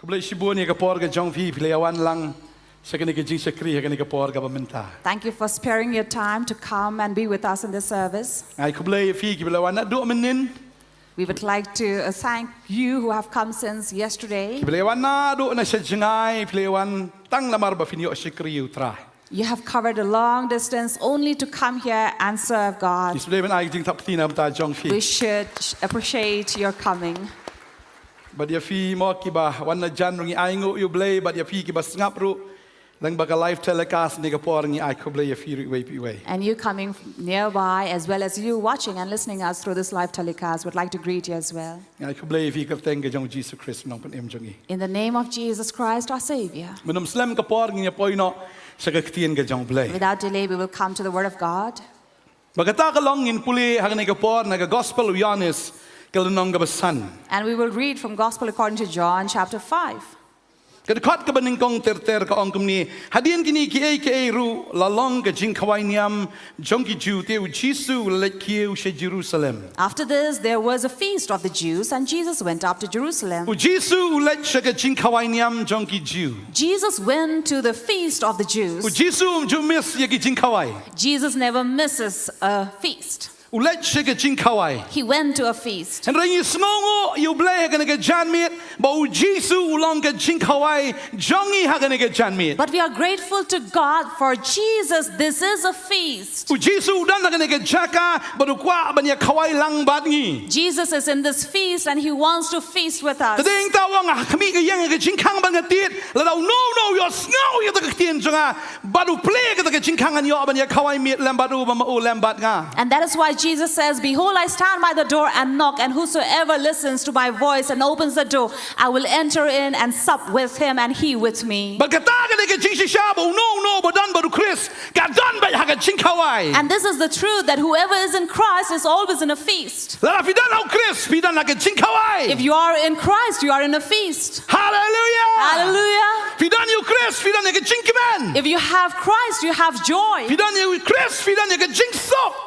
Boleh sibuk ni kapor ke jong fi pilihan lang sekali ke jing sekri sekali kapor ke Bantei. Thank you for sparing your time to come and be with us in this service. Ai ku boleh fi ke pilihan nak dua menin. We would like to thank you who have come since yesterday. Pilihan nak dua nak sejengai pilihan tang lamar bafinio sekri utra. You have covered a long distance only to come here and serve God. Disebabkan ai jing tak tina Bantei jong fi. We should appreciate your coming. Badia fi mo Kiba wana jan rungi ai ngu you boleh badia fi Kiba sengap ru lang baga live telecast ni kapor ni ai ku boleh fi ru way. And you coming nearby as well as you watching and listening us through this live telecast would like to greet you as well. Ai ku boleh fi kerteng ke jong Jesus Christ Nongkhryiem jong i. In the name of Jesus Christ our Savior. Menum Muslim kapor ni poi no sekaktian ke jong boleh. Without delay we will come to the Word of God. Bagata ka long in puli hang ni kapor na gospel Yohanes kalunong gabasan. And we will read from Gospel according to John chapter 5. Kadakot ka baning kong ter ka ongkum ni hadian kini ki ru lalong ka jingkawai niam jongki ju teu Jisu let kieu she Jerusalem. After this there was a feast of the Jews and Jesus went up to Jerusalem. U Jisu let she ka jingkawai niam jongki ju. Jesus went to the feast of the Jews. U Jisu ju miss ye ki jingkawai. Jesus never misses a feast. U let she ka jingkawai. He went to a feast. En ring snongo you blay ha ka jan mit ba u Jisu ulong ka jingkawai jongi ha ka jan mit. But we are grateful to God for Jesus. This is a feast. U Jisu dan ha ka jaka ba du kwa ba nya kawai lang bat ngi. Jesus is in this feast and he wants to feast with us. Tading tawang kami ka yang ka jingkang ba ngatit la daw no yo snau yo ta ka tien jonga ba du play ka jingkang an yo ba nya kawai mit lam ba du ba ma u lam bat nga. And that is why Jesus says, behold, I stand by the door and knock, and whosoever listens to my voice and opens the door, I will enter in and sup with him and he with me. And this is the truth, that whoever is in Christ is always in a feast. If you are in Christ, you are in a feast. Hallelujah! Hallelujah! If you have Christ, you have joy.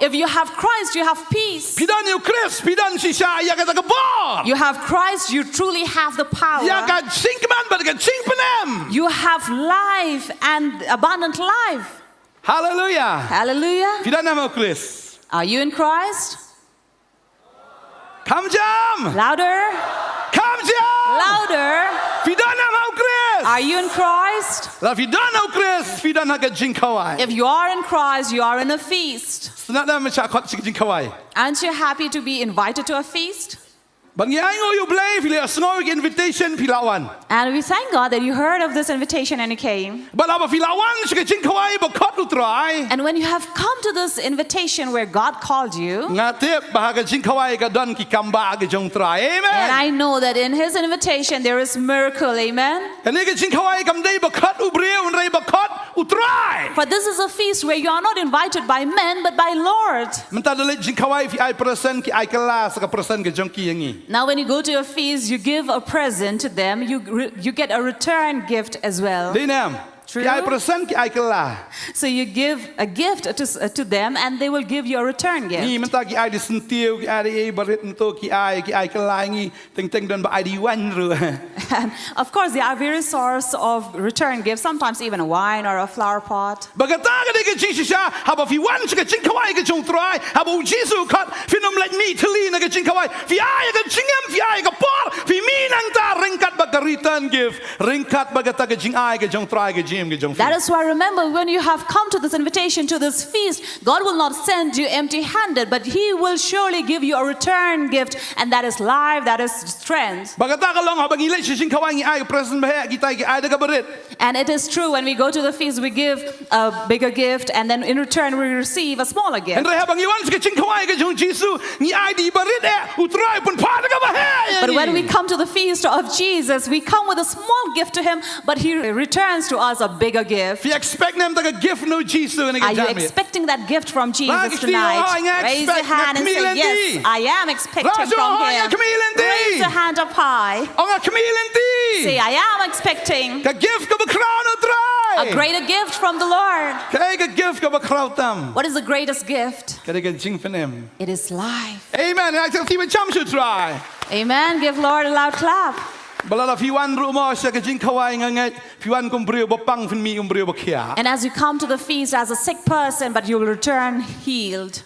If you have Christ, you have peace. You have Christ, you truly have the power. You have life and abundant life. Hallelujah! Hallelujah! Are you in Christ? Come jam! Louder! Come jam! Louder! Are you in Christ? If you are in Christ, you are in a feast. Aren't you happy to be invited to a feast? And we thank God that you heard of this invitation and you came. And when you have come to this invitation where God called you, and I know that in his invitation there is miracle, amen? For this is a feast where you are not invited by men but by Lord. Now when you go to a feast, you give a present to them, you get a return gift as well. True. So you give a gift to them and they will give you a return gift. And of course there are various sorts of return gifts, sometimes even a wine or a flower pot. That is why remember, when you have come to this invitation, to this feast, God will not send you empty-handed, but he will surely give you a return gift, and that is life, that is strength. And it is true, when we go to the feast, we give a bigger gift, and then in return we receive a smaller gift. But when we come to the feast of Jesus, we come with a small gift to him, but he returns to us a bigger gift. Are you expecting that gift from Jesus tonight? Raise your hand and say, yes, I am expecting from him. Raise your hand up high. Say, I am expecting a greater gift from the Lord. What is the greatest gift? It is life. Amen. Amen. Give Lord a loud clap. Balala fiwan rumah saya kejing kawai ngangat fiwan kumbriu bapang fin mi kumbriu bakia. And as you come to the feast as a sick person, but you will return healed.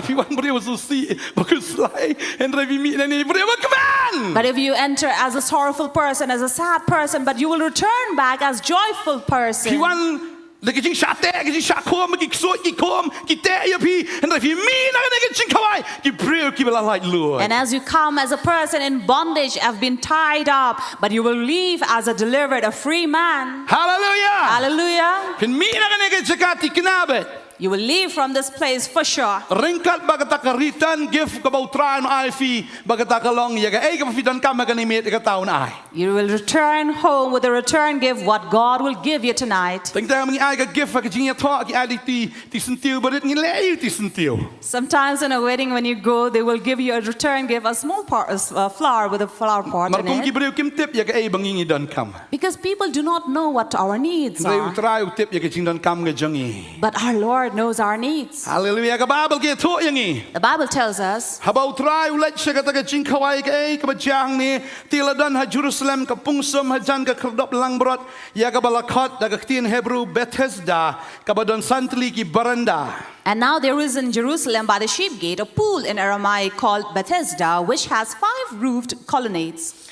Fiwan briu susi bagus lai henry mi nani briu bakman. But if you enter as a sorrowful person, as a sad person, but you will return back as joyful person. Fiwan lekejing shate kejing shakom ki so ki kom ki te ya pi henry mi na kejing kawai ki briu ki balalai lu. And as you come as a person in bondage, have been tied up, but you will leave as a delivered, a free man. Hallelujah. Hallelujah. Fin mi na kejing sakati kinabet. You will leave from this place for sure. Ringkat bagataka return gift kabautran ai fi bagataka long ya ka ka fidan kam ka ni met ka taon ai. You will return home with a return gift what God will give you tonight. Tengta mangi ai ka gift ka jinga tho ki ai ti sentiu barit ngi le ti sentiu. Sometimes in a wedding when you go, they will give you a return gift, a small part, a flower with a flower pot in Markum ki it. breu kim tip ya ka bangi dan kam. Because people do not know what our needs Breu are. try tip ya ka jing dan kam ga jangi. But our Lord knows our needs. Hallelujah ka Bible ke tho yangi. The Bible tells us, Habau try ulat se ka ta ka jing khawai ka ba jang ni tiladan ha Jerusalem ka pungsum ha jan ka khrdop lang brot ya ka balakot da ka tin Hebrew Bethesda ka ba don santli ki baranda. and now there is in Jerusalem by the sheep gate a pool in Aramaic called Bethesda, which has 5 roofed colonnades.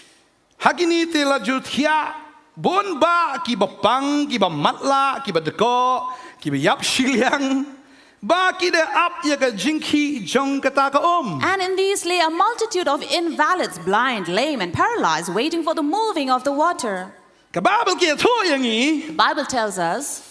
Hagini tila jutia bon ba ki ba pang ki ba matlah ki ba deko ki ba yap Shillong ba ki de up ya ka jingpynkhih jong kata ka And in these lay a multitude of invalids, blind, lame, and paralyzed, waiting for the moving of the water. ka Bible ki tho yangi The Bible tells us,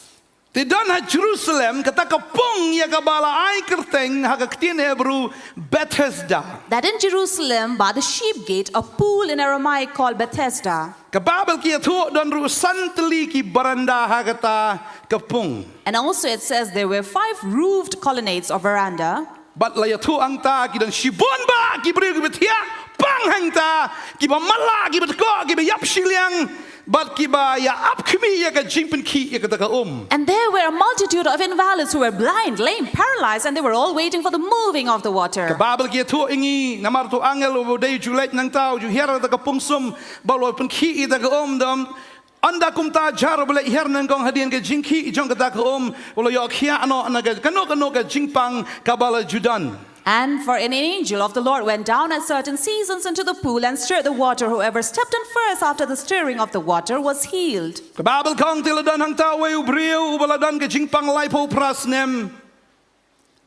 te don ha Jerusalem kata ka pung ya ka bala ai kerteng ha ka tin Hebrew Bethesda. that in Jerusalem by the sheep gate a pool in Aramaic called Bethesda. Ka Bible ki tho don ru santli ki baranda ha kata ka pung. And also it says there were 5 roofed colonnades or veranda. Bat la ya thu ang ta ki dan shibon ba ki bri ki betia pang hang ta ki ba mala ki betko ki ba yap Shillong bat ki ba ya up kmi ya ka jingpynkhih ya ka ta ka And there were a multitude of invalids who were blind, lame, paralyzed, and they were all waiting for the moving of the ka water. Bible ki thu ingi namar tu angel o dei julet nang tau ju hera ta ka pungsum ba lo pynkhih ta ka dam anda kum ta jar bele her nang gong hadien ka jingpynkhih jong ka ta ka lo yo khia ano na ka kano ka jingpang ka bala judan. And for an angel of the Lord went down at certain seasons into the pool and stirred the water. Whoever stepped in first after the stirring of the water was healed. Ka Bible kong tiladan hang tau we ubriu baladan ka jingpang lai po prasnem.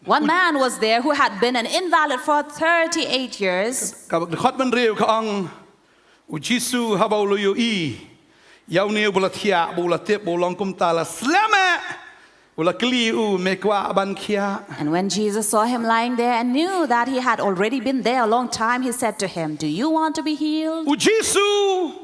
One man was there who had been an invalid for 38 years. Ka khot man riu ka ang u Jisu habau lo yo I yau ne bulatia bulatip bolong kum tala slame ula kli u mekwa ban kia. And when Jesus saw him lying there and knew that he had already been there a long time, he said to him, "Do you want to be healed?" U Jisu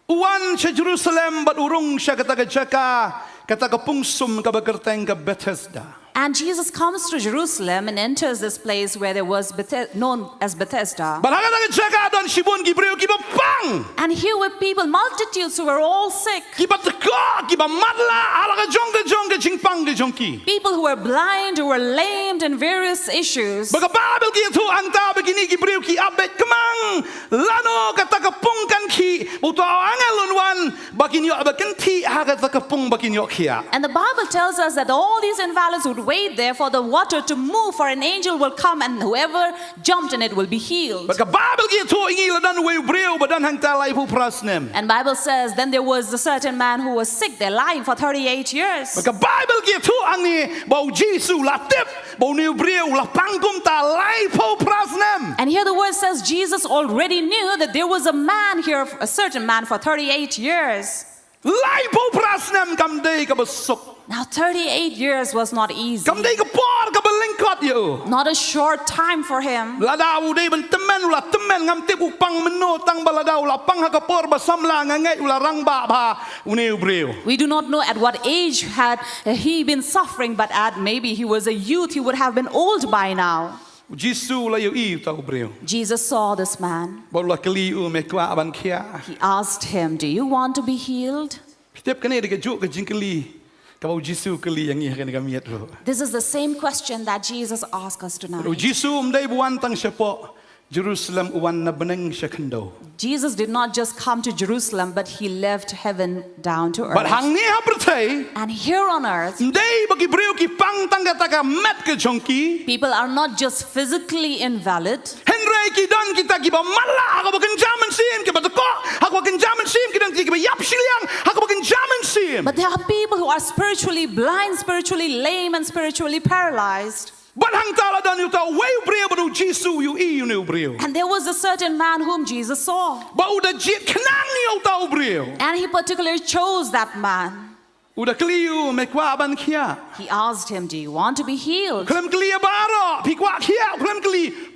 uwan sa Jerusalem bat urung siya kata ka pungsum ka bakerteng ka Bethesda. And Jesus comes to Jerusalem and enters this place where there was known as Bethesda. But hanga ka chaka don shibon gibreu ki ba pang. And here were people, multitudes who were all sick. Ki ba teko ki ba matlah ala ka jong ka jingpang ka jongki. People who were blind, who were lamed in various issues. Baka Bible ki tu ang ta begini gibreu ki abet kemang lano kata ka pung kan ki buto angelun wan bakin yo abakan ti ha kata ka pung bakin yo kia. And the Bible tells us that all these invalids would wait there for the water to move, for an angel will come and whoever jumped in it will be healed. Baka Bible ki tu ingi ladan we breu badan hang ta lai pu prasnem. And Bible says then there was a certain man who was sick there lying for 38 years. Baka Bible ki tu ang ni bau Jisu la tip bau ni breu la pangkum ta lai pu prasnem. And here the word says Jesus already knew that there was a man here, a certain man for 38 years. Lai pu prasnem kam dei ka besuk. Now 38 years was not easy. Kam dei ka por ka belingkot yo. Not a short time for him. La daw dei ben temen ngam tip upang meno tang baladaw la pang ha ka por ba samla ngangai ula rang ba ba uni breu. We do not know at what age had he been suffering, but at maybe he was a youth, he would have been old by now. Jisu la yo I ta breu. Jesus saw this man. Ba la kli u me kwa ban khia. He asked him, "Do you want to be healed?" Tip kane de ka ju ka jingkali. Ka bau Jisu kali yang I ka miet ro. This is the same question that Jesus asked us tonight. Jisu umdai buan tang siapo Jerusalem uwan na beneng syakendo. Jesus did not just come to Jerusalem, but he left heaven down to earth. But hang ni habertay. And here on earth, Ndai bagi breu ki pang tangga taka met ke jongki. people are not just physically invalid. Henry ki don kita ki ba matlah ako bagen jaman sim ki ba teko ako bagen jaman sim ki don ki ba yap Shillong ako bagen jaman sim. But there are people who are spiritually blind, spiritually lame, and spiritually paralyzed. But hang tala dan you ta way breu badu Jesu you e you new breu. And there was a certain man whom Jesus saw. Ba uda jet knang you ta breu. And he particularly chose that man. Uda kliu mekwa ban kia. He asked him, do you want to be healed? Klem klia baro pikwa kia klem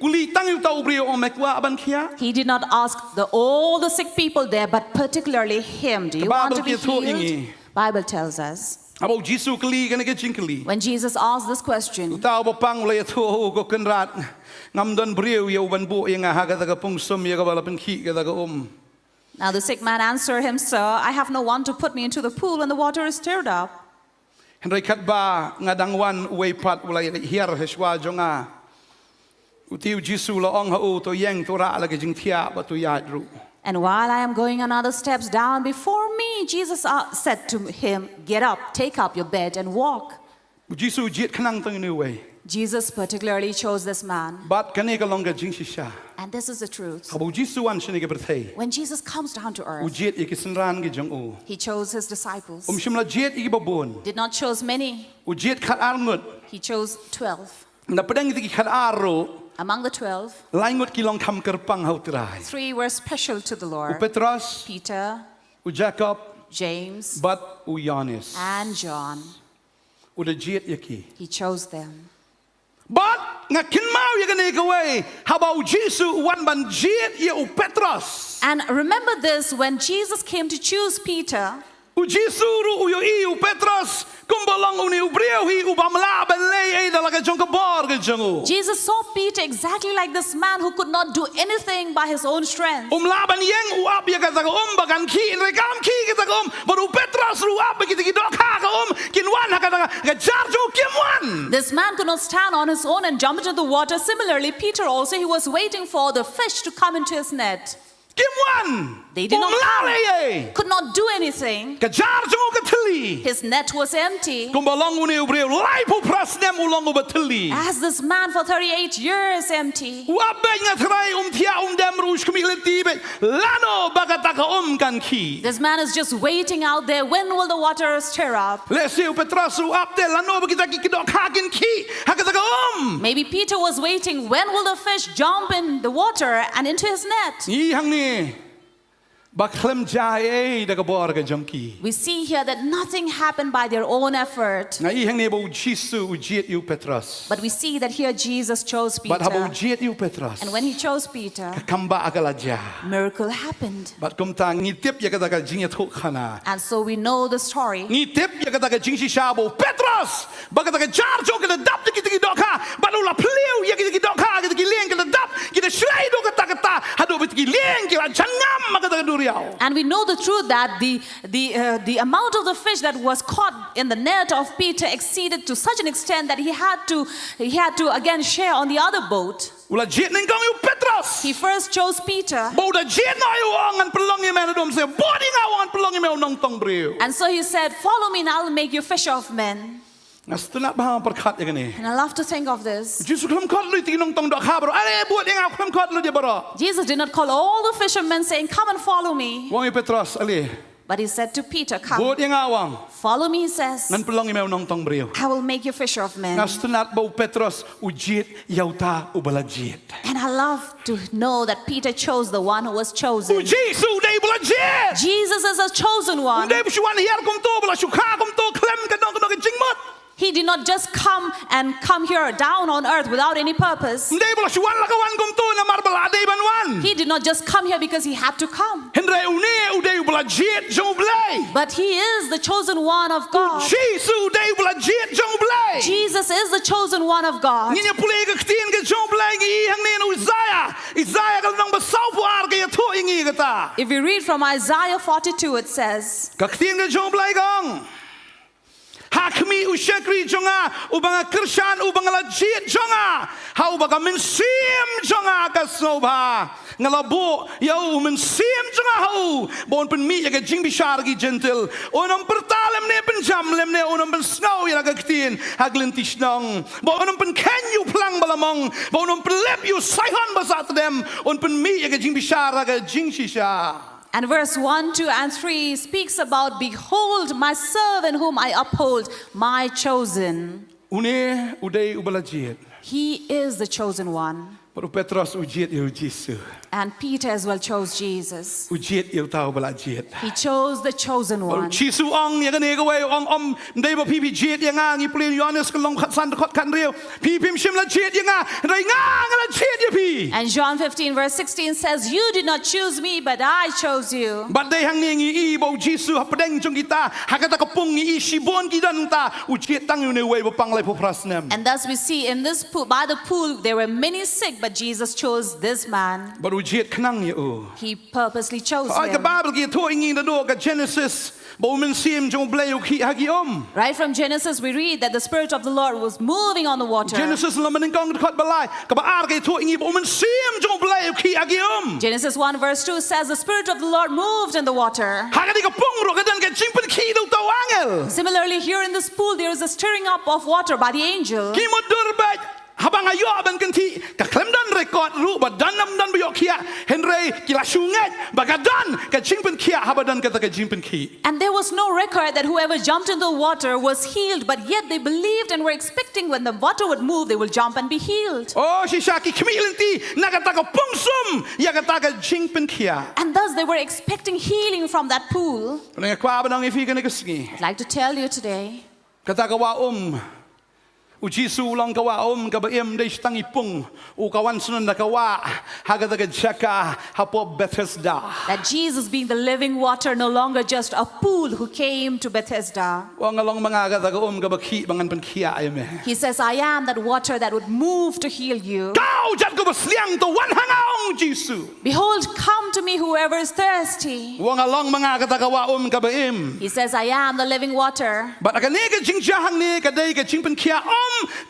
kuli tang you ta breu on mekwa ban kia. He did not ask all the sick people there, but particularly him. Do you want to be healed? Bible tells us. About Jesu kli kana ke jingkli. When Jesus asked this question, Tao ba pang le tho ko kenrat ngam don breu ye ban bu ye nga ha ka ta pung som ye ka bala pen khi ka ta now the sick man answered him, Sir, I have no one to put me into the pool when the water is stirred up. Henry kat ba nga dangwan way pat ulai hier heswa jonga. Utiu Jesu la ong ha o to yeng to ra la ke jing thia ba tu ya ru. And while I am going another steps down before me, Jesus said to him, get up, take up your bed and walk. Jesu jet khnang tang new way. Jesus particularly chose this man. But kane ka long ka jing shisha. And this is the truth. About Jesu an shine ke berthai. When Jesus comes down to earth, Jet ik sanran ke jong o. he chose his disciples. Shimla jet ik babon. Did not choose many. Jet khat arngut. He chose 12. Na pedang ki khat aro. Among the 12, Laingut ki long kham kerpang hau trai. 3 were special to the Lord. Petros, Peter, Jacob, James, but Yanis. and John. Uda jet yaki. He chose them. But nga kinmau ya gane away. How about Jesus one ban jet ye u Petros. And remember this, when Jesus came to choose Peter, U Jesus ru u u Petros kumbalang u ni u breu hi u bamla ben lei da la ka jong ka bor ka jong. Jesus saw Peter exactly like this man who could not do anything by his own strength. La ban yeng u up ya ka ta bagan ki re kam ki ka ta but u Petros ru up ki ti dok ha ka kin wan ha ka jarjo kim wan. This man could not stand on his own and jump into the water. Similarly, Peter also, he was waiting for the fish to come into his net. They did not come, could not do anything. His net was empty. As this man for 38 years empty. This man is just waiting out there. When will the water stir up? Maybe Peter was waiting. When will the fish jump in the water and into his net? We see here that nothing happened by their own effort. But we see that here Jesus chose Peter. And when he chose Peter, miracle happened. And so we know the story. And we know the truth that the amount of the fish that was caught in the net of Peter exceeded to such an extent that he had to again share on the other boat. He first chose Peter. And so he said, follow me and I'll make you fisher of men. And I love to think of this. Jesus did not call all the fishermen saying, come and follow me. But he said to Peter, come. Follow me, he says. I will make you fisher of men. And I love to know that Peter chose the one who was chosen. Jesus is a chosen one. He did not just come here down on earth without any purpose. He did not just come here because he had to come. But he is the chosen one of God. Jesus is the chosen one of God. If you read from Isaiah 42, it says, hakmi ushakri jonga ubanga kershan ubanga lajit jonga ha ubaga min sim jonga kasnova ngalabu yau min sim jonga hau bon pen mi yaga jing bishar gi gentle onam pertalem ne pen jam lem ne onam pen snow yaga ktin haglin tishnong bon onam pen ken you plang balamong bon onam pen lep you saihon basat dem on pen mi yaga jing bishar yaga jing shisha. And verse 1, 2, and 3 speaks about, behold, my servant whom I uphold, my chosen. Une udai ubalajit. He is the chosen one. Pero Petros ujiet il Jesu. And Peter as well chose Jesus. Ujiet il tau balajit. He chose the chosen one. Jesu ong yaga negaway ong ndai ba pipi jiet yanga ngi plin Yohanes kalong san khot kan riu pi pim shim la jiet yanga rai nga la jiet ya pi. And John 15 verse 16 says, you did not choose me, but I chose you. But they hang ngi I bo Jesu hapdeng jong kita hakata kapung ngi shibon gidan ta ujiet tang yu ne way ba pang lai po prasnem. And thus we see in this pool, by the pool there were many sick, but Jesus chose this man. But ujiet knang yu. He purposely chose Ai ka him. Bible gi to ingi na do ka Genesis bo min sim jong blay ki hagi Right from Genesis we read that the Spirit of the Lord was moving on the water. Genesis laman ngong khot balai ka ba ar gi to ingi bo min sim jong blay ki hagi Genesis 1 verse 2 says the Spirit of the Lord moved in the water. Hagadi ka pung ro ka dan ka jingpynkhih do to angel. Similarly, here in this pool there is a stirring up of water by the angel. Ki mo dur habang ayo aban kanti ka klemdan record ru ba danam dan biyo kia henry kila shunget bagadan ka jingpynkhih habadan ka jingpynkhih. And there was no record that whoever jumped into the water was healed, but yet they believed and were expecting when the water would move they will jump and be healed. Oh shishaki kmilinti nagata ka pungsum yagata ka jingpynkhih. And thus they were expecting healing from that pool. Nga kwa banang ifi ka nagaski I'd like to tell you today, kata ka wa Ujisu ulang kawa ka ba dai stang ipung u kawan sunan na kawa hagata ka jaka hapo Bethesda. that Jesus, being the living water, no longer just a pool who came to Bethesda. Wa ngalong mga ka ka ba ki bangan pankhia ay me. He says, I am that water that would move to heal you. Kau jat ko ba sliang to wan hangaong Jisu. Behold, come to me whoever is thirsty. Wa ngalong mga ka ka ba He says, I am the living water. But akanega jingjahang ni kadai ka jingpynkhih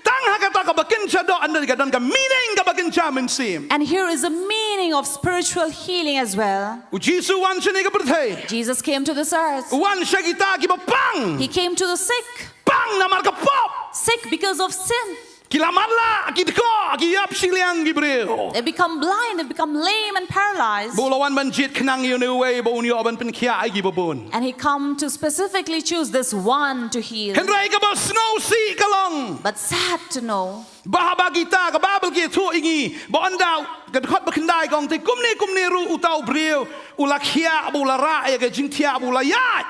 tang hakata ka bakincha do andal ka don ka meaning ka bakincha min sim. And here is a meaning of spiritual healing as well. Ujisu wan shani ka berthai. Jesus came to this earth. Wan shagita ki ba pang. He came to the sick. Pang na mar ka pop. Sick because of sin. Kila matlah ki ko ki yap Shillong gibril. They become blind, they become lame and paralyzed. Bulawan banjit khnang yu ne way bo unyo ban penkhia ai gi babon. And he come to specifically choose this one to heal. Henry ka ba snow si kalong. But sad to know, Bahaba kita ka Bible ki thu ingi bo andau ka khot ba khandai gong te kumni ru utau bril ulakhia bulara ya ka jingthia bulayat.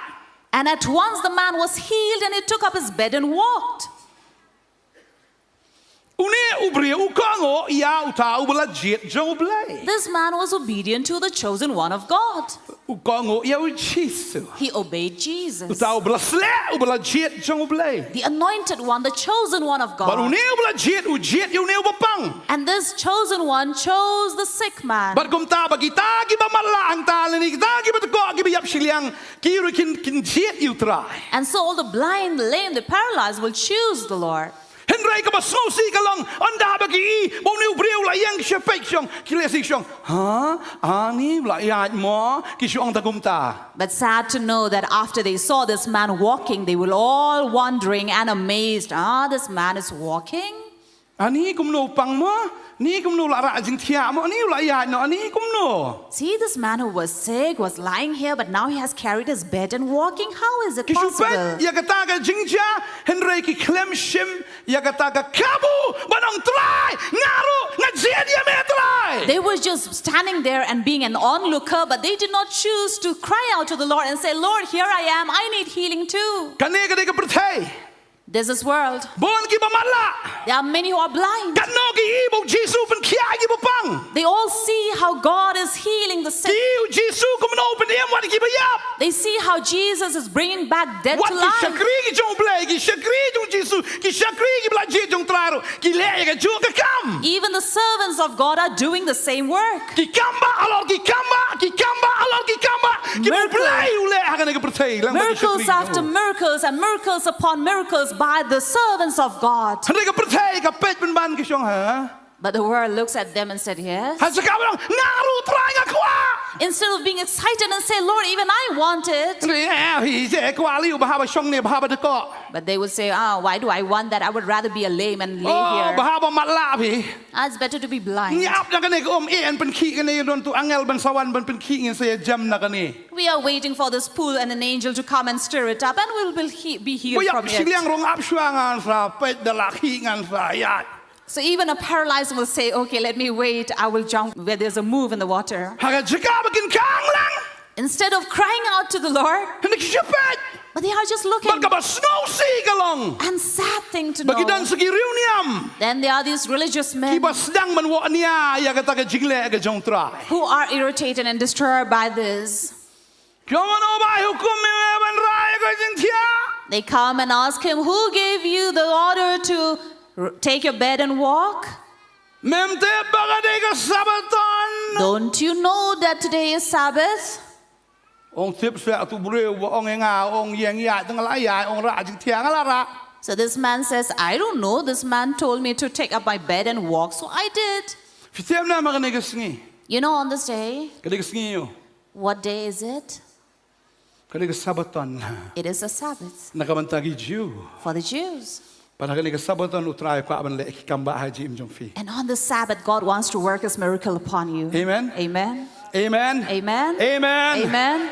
and at once the man was healed and he took up his bed and walked. This man was obedient to the chosen one of God. He obeyed Jesus. The anointed one, the chosen one of God. And this chosen one chose the sick man. And so all the blind, the lame, the paralyzed will choose the Lord. Henry ka ba snow si kalong anda ba ki bo ni breu la yang shepek shong kilesi shong ha ani la yat mo ki shong ta kumta. But sad to know that after they saw this man walking, they were all wondering and amazed. This man is walking? Ani kumno pang mo ni kumno la ra jing thia mo ani la yat no ani kumno. See, this man who was sick was lying here, but now he has carried his bed and walking. How is it possible? Ya kata ka jingja Henry ki klem shim ya kata ka kabu banong try ngaru ngajia dia me try. They were just standing there and being an onlooker, but they did not choose to cry out to the Lord and say, Lord, here I am. I need healing too. Kane ka de ka perthai. There's this world. Bon ki ba matlah. There are many who are blind. Kano ki ibo Jesu pen kia ki ba pang. They all see how God is healing the sick. Ki Jesu kum no pen em wat ki ba yap. They see how Jesus is bringing back dead What to ki life. shakri ki jong blai ki shakri jong Jesu ki shakri ki bla je jong trai Even the servants of God are doing the same work. Miracles after miracles and miracles upon miracles by the servants of God. But the world looks at them and said, yes. Instead of being excited and say, Lord, even I want it. But they would say, why do I want that? I would rather be a lame and lay here. It's better to be blind. We are waiting for this pool and an angel to come and stir it up, and we'll be healed from it. So even a paralyzed will say, okay, let me wait. I will jump where there's a move in the water. Instead of crying out to the Lord, but they are just looking. And sad thing to know. Then there are these religious men who are irritated and disturbed by this. They come and ask him, who gave you the order to take your bed and walk? Don't you know that today is Sabbath? So this man says, I don't know. This man told me to take up my bed and walk, so I did. You know, on this day, what day is it? It is a Sabbath for the Jews. And on the Sabbath, God wants to work His miracle upon you. Amen. Amen. Amen. Amen. Amen. Amen.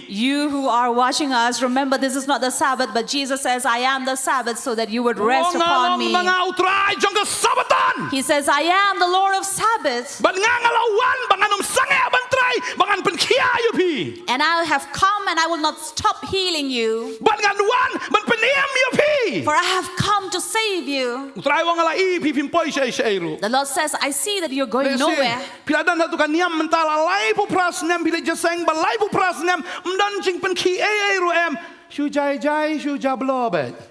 You who are watching us, remember this is not the Sabbath, but Jesus says, I am the Sabbath, so that you would rest upon me. He says, I am the Lord of Sabbath. And I have come and I will not stop healing you. For I have come to save you. The Lord says, I see that you're going nowhere.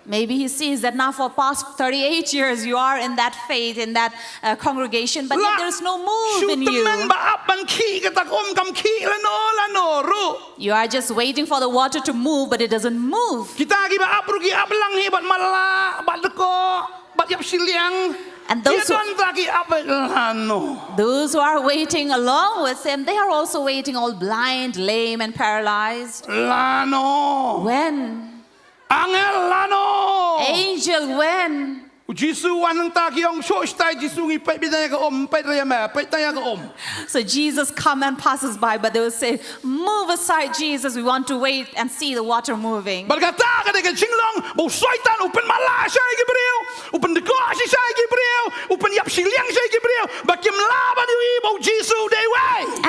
Maybe He sees that now for past 38 years you are in that faith, in that congregation, but yet there's no move in you. You are just waiting for the water to move, but it doesn't move. And those who are waiting along with Him, they are also waiting all blind, lame, and paralyzed. When? Angel, when? So Jesus come and passes by, but they will say, move aside, Jesus, we want to wait and see the water moving. And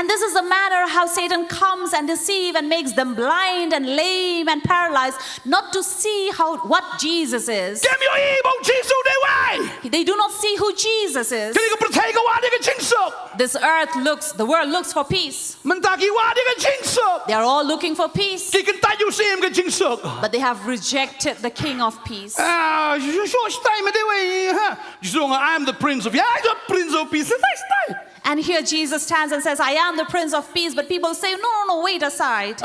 this is the manner how Satan comes and deceives and makes them blind and lame and paralyzed, not to see what Jesus is. They do not see who Jesus is. This earth looks, the world looks for peace. They are all looking for peace. But they have rejected the King of Peace. I am the Prince of Peace. And here Jesus stands and says, I am the Prince of Peace. But people say, no, wait aside.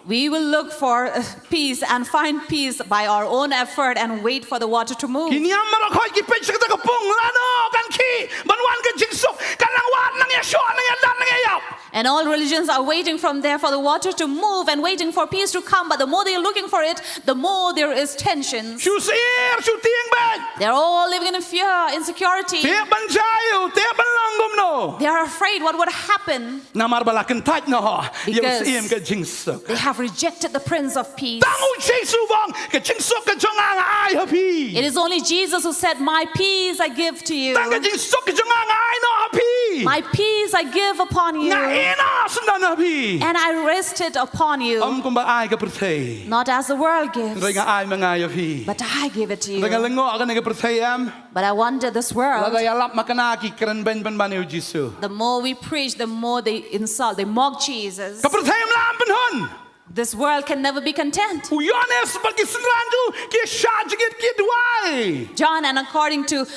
We will look for peace and find peace by our own effort and wait for the water to move. And all religions are waiting from there for the water to move and waiting for peace to come. But the more they're looking for it, the more there is tension. They're all living in fear, insecurity. They are afraid what would happen. Because they have rejected the Prince of Peace. It is only Jesus who said, my peace I give to you. My peace I give upon you. And I rest it upon you. Not as the world gives, but I give it to you. But I wonder this world, the more we preach, the more they insult, they mock Jesus. This world can never be content. John, and according to,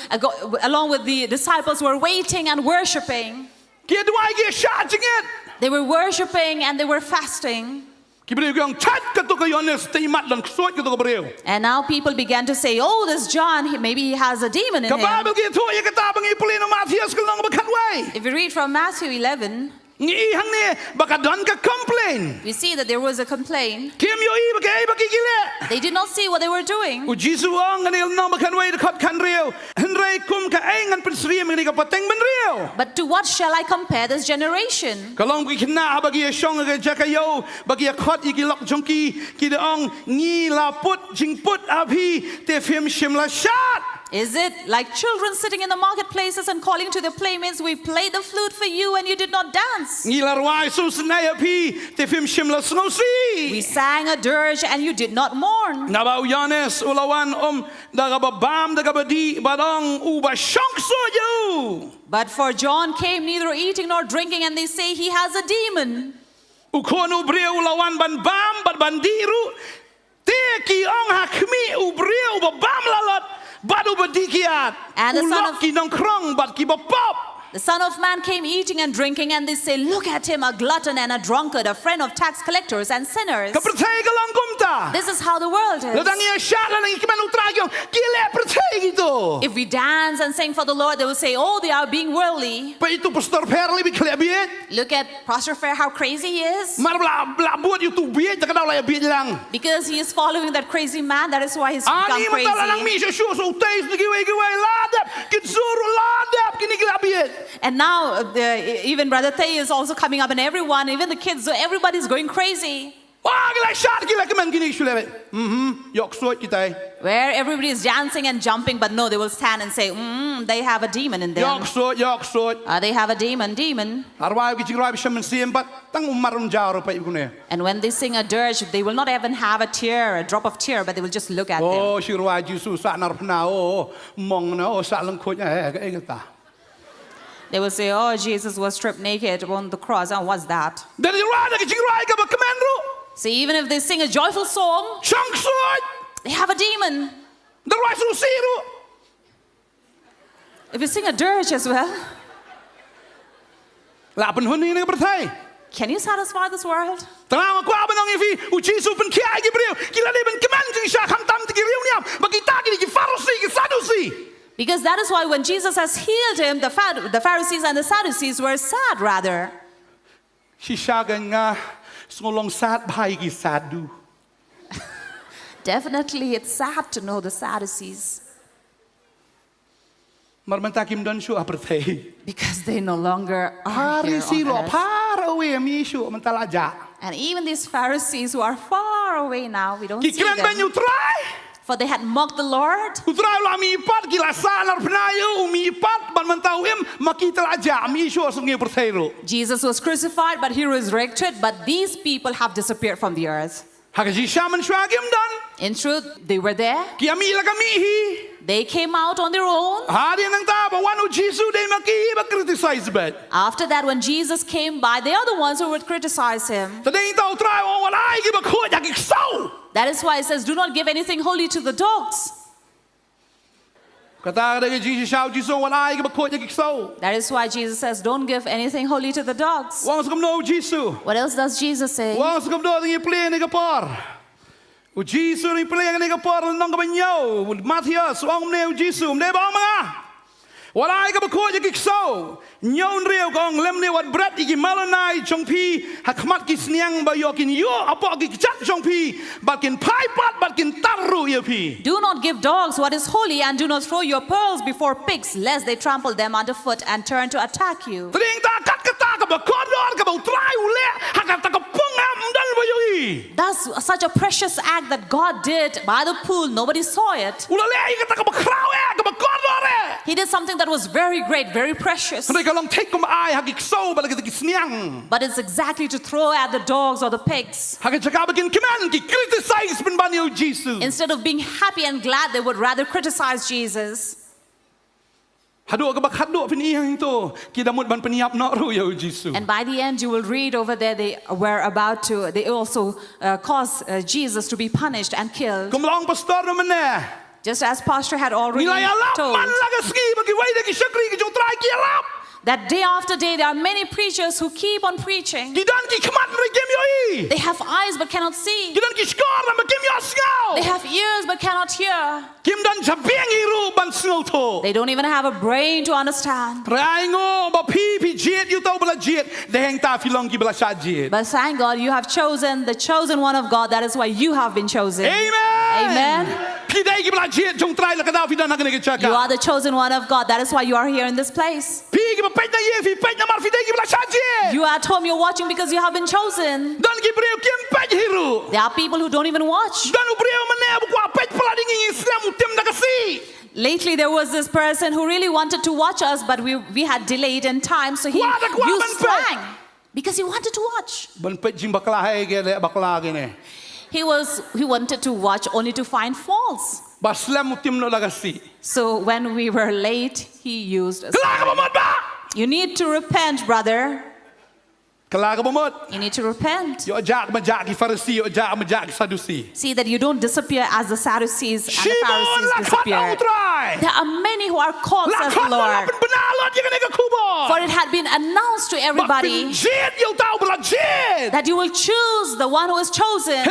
along with the disciples, were waiting and worshiping. They were worshiping and they were fasting. And now people began to say, oh, this John, maybe he has a demon in him. If you read from Matthew 11, we see that there was a complaint. They did not see what they were doing. But to what shall I compare this generation? Is it like children sitting in the marketplaces and calling to their playmates, we played the flute for you and you did not dance? We sang a dirge and you did not mourn. But for John came neither eating nor drinking, and they say he has a demon. And the Son of Man came eating and drinking, and they say, look at him, a glutton and a drunkard, a friend of tax collectors and sinners. This is how the world is. If we dance and sing for the Lord, they will say, oh, they are being worldly. Look at Pastor Fair, how crazy he is. Because he is following that crazy man, that is why he's become crazy. And now even Brother Thay is also coming up, and everyone, even the kids, so everybody's going crazy. Where everybody is dancing and jumping, but no, they will stand and say, they have a demon in them. They have a demon. And when they sing a dirge, they will not even have a tear, a drop of tear, but they will just look at them. They will say, oh, Jesus was stripped naked on the cross. And what's that? See, even if they sing a joyful song, they have a demon. If you sing a dirge as well, can you satisfy this world? Because that is why when Jesus has healed him, the Pharisees and the Sadducees were sad rather. Definitely it's sad to know the Sadducees. Because they no longer are here on earth. And even these Pharisees who are far away now, we don't see them. For they had mocked the Lord. Jesus was crucified, but he resurrected, but these people have disappeared from the earth. In truth, they were there. They came out on their own. After that, when Jesus came by, they are the ones who would criticize him. That is why it says, do not give anything holy to the dogs. That is why Jesus says, don't give anything holy to the dogs. What else does Jesus say? What I got a so nyon real gong lemne what bread iki malanai chongpi hakmat kisniang bayokin yo apoki chat chongpi bakin paipat bakin taru yopi. Do not give dogs what is holy, and do not throw your pearls before pigs, lest they trample them underfoot and turn to attack you. That's such a precious act that God did by the pool. Nobody saw it. He did something that was very great, very precious. ហើយក៏ឡង take កុំអាយ hagi ksau bala ki sniang. But it's exactly to throw at the dogs or the pigs. Hagi chaka begin kiman ki criticize ben banyo Jesus. Instead of being happy and glad, they would rather criticize Jesus. Hadu ka bak hadu piniang to ki damut ban peniap no ru yo Jesus. And by the end you will read over there they were about to they also caused Jesus to be punished and killed. Kum long pastor no mane. Just as pastor had already told. Man laga ski bagi wai de ki shakri ki jo try ki alap. That day after day, there are many preachers who keep on preaching. They have eyes but cannot see. They have ears but cannot hear. They don't even have a brain to understand. But thank God you have chosen the chosen one of God. That is why you have been chosen. Amen. You are the chosen one of God. That is why you are here in this place. You are at home, you're watching because you have been chosen. There are people who don't even watch. Lately there was this person who really wanted to watch us, but we had delayed in time, so he used slang because he wanted to watch. He wanted to watch only to find faults. So when we were late, he used a slang. You need to repent, brother. You need to repent. See that you don't disappear as the Sadducees and the Pharisees disappeared. There are many who are called, says the Lord. For it had been announced to everybody that you will choose the one who is chosen.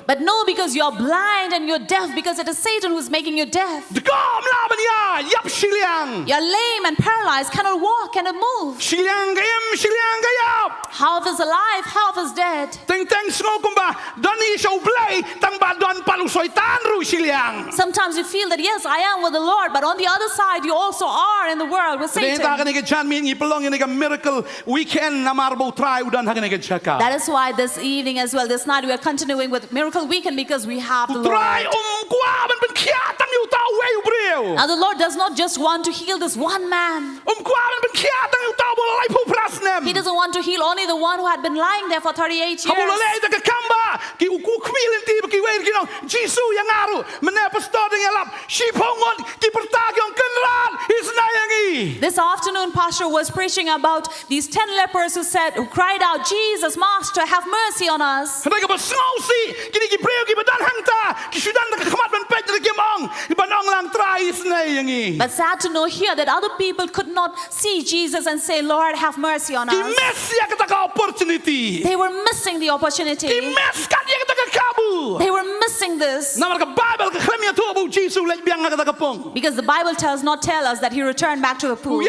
But no, because you're blind and you're deaf, because it is Satan who is making you deaf. You're lame and paralyzed, cannot walk, cannot move. Half is alive, half is dead. Sometimes you feel that yes, I am with the Lord, but on the other side you also are in the world with Satan. That is why this evening as well, this night we are continuing with Miracle Weekend because we have the Lord. Now the Lord does not just want to heal this one man. He doesn't want to heal only the one who had been lying there for 38 years. This afternoon, Pastor was preaching about these 10 lepers who cried out, Jesus, Master, have mercy on us. But sad to know here that other people could not see Jesus and say, Lord, have mercy on us. They were missing the opportunity. They were missing this. Because the Bible does not tell us that he returned back to the pool.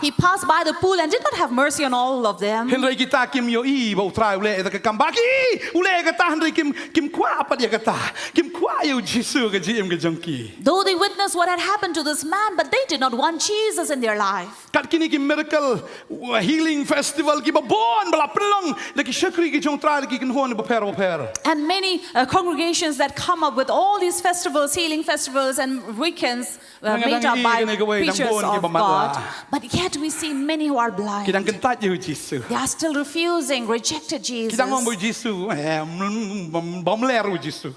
He passed by the pool and did not have mercy on all of them. Though they witnessed what had happened to this man, but they did not want Jesus in their life. Miracle healing festival and many congregations that come up with all these festivals, healing festivals and weekends made up by preachers of God. But yet we see many who are blind. They are still refusing, rejected Jesus.